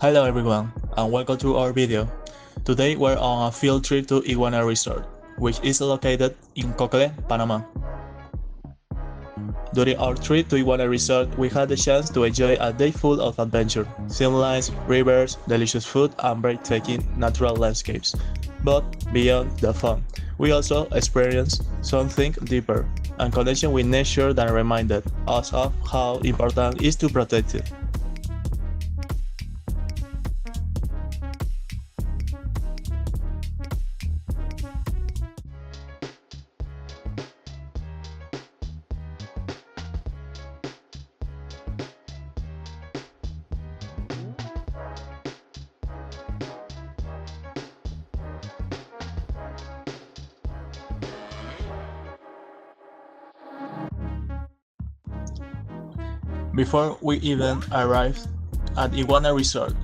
Hello everyone, and welcome to our video. Today we're on a field trip to Iguana Resort, which is located in Coclé, Panama. During our trip to Iguana Resort, we had the chance to enjoy a day full of adventure, swim lines, rivers, delicious food, and breathtaking natural landscapes. But beyond the fun, we also experienced something deeper, a connection with nature that reminded us of how important it is to protect it. Before we even arrived at Iguana Resort,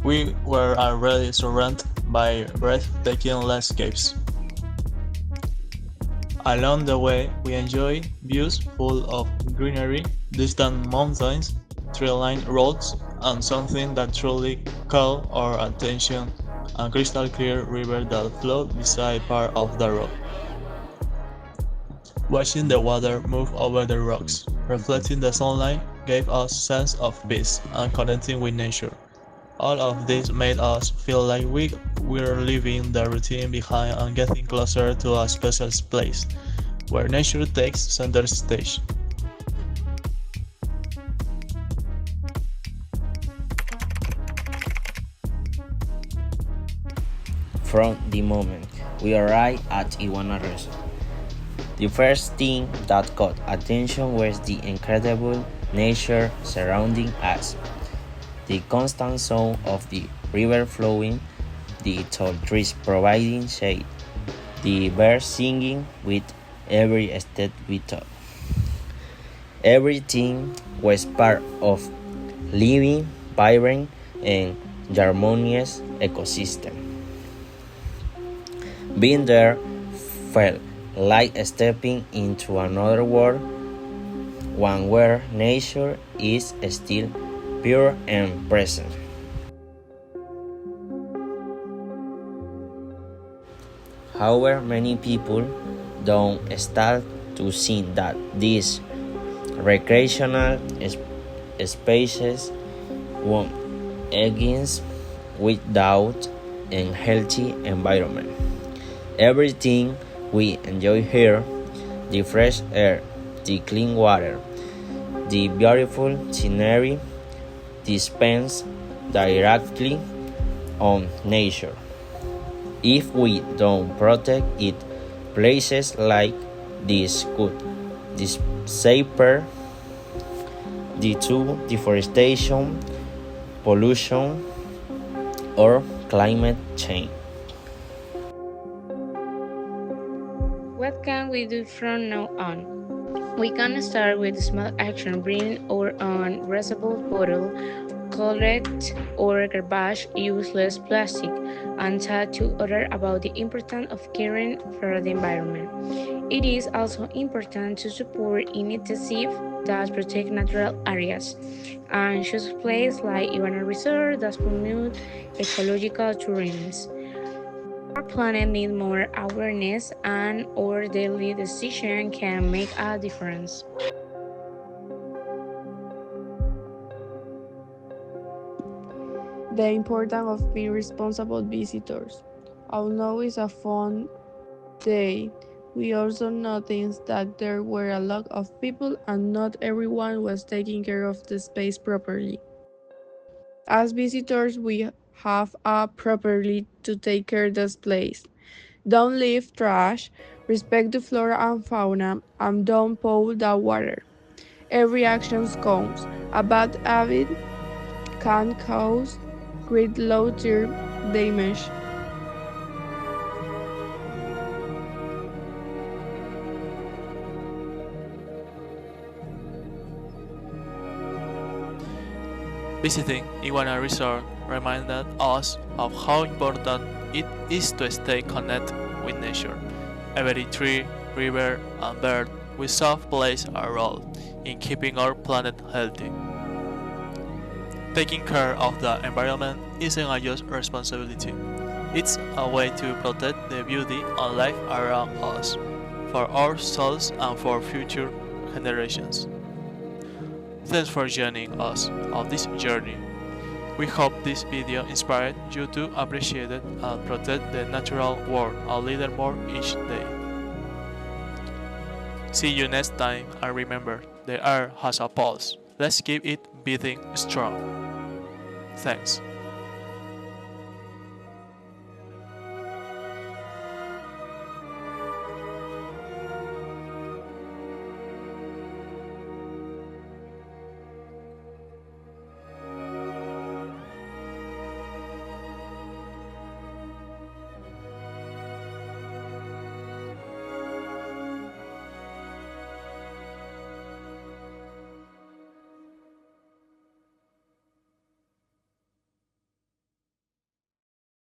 we were already surrounded by breathtaking landscapes. Along the way, we enjoyed views full of greenery, distant mountains, tree-lined roads, and something that truly caught our attention, a crystal clear river that flowed beside part of the road. Watching the water move over the rocks, reflecting the sunlight, gave us a sense of peace and connecting with nature. All of this made us feel like we were leaving the routine behind and getting closer to a special place, where nature takes center stage. From the moment we arrived at Iguana Resort, the first thing that caught attention was the incredible nature surrounding us. The constant sound of the river flowing, the tall trees providing shade, the birds singing with every step we took. Everything was part of living, vibrant, and harmonious ecosystem. Being there felt like stepping into another world, one where nature is still pure and present. However, many people don't start to see that these recreational spaces won't exist without a healthy environment. Everything we enjoy here, the fresh air, the clean water, the beautiful scenery, depends directly on nature. If we don't protect it, places like this could disappear due to deforestation, pollution, or climate change. What can we do from now on? We can start with small action, bring our own reusable bottle, collect or garbage useless plastic, and talk to others about the importance of caring for the environment. It is also important to support initiatives that protect natural areas and choose places like Iguana Resort that promote ecological tourism. Our planet needs more awareness, and our daily decision can make a difference. The importance of being responsible visitors. Although it's a fun day, we also noticed that there were a lot of people and not everyone was taking care of the space properly. As visitors, we have properly to take care of this place. Don't leave trash, respect the flora and fauna, and don't pollute the water. Every action counts. A bad habit can cause great long-term damage. Visiting Iguana Resort reminded us of how important it is to stay connected with nature. Every tree, river, and bird we saw plays a role in keeping our planet healthy. Taking care of the environment isn't a just responsibility. It's a way to protect the beauty and life around us, for ourselves and for future generations. Thanks for joining us on this journey. We hope this video inspired you to appreciate it and protect the natural world a little more each day. See you next time, and remember, the earth has a pulse. Let's keep it beating strong. Thanks.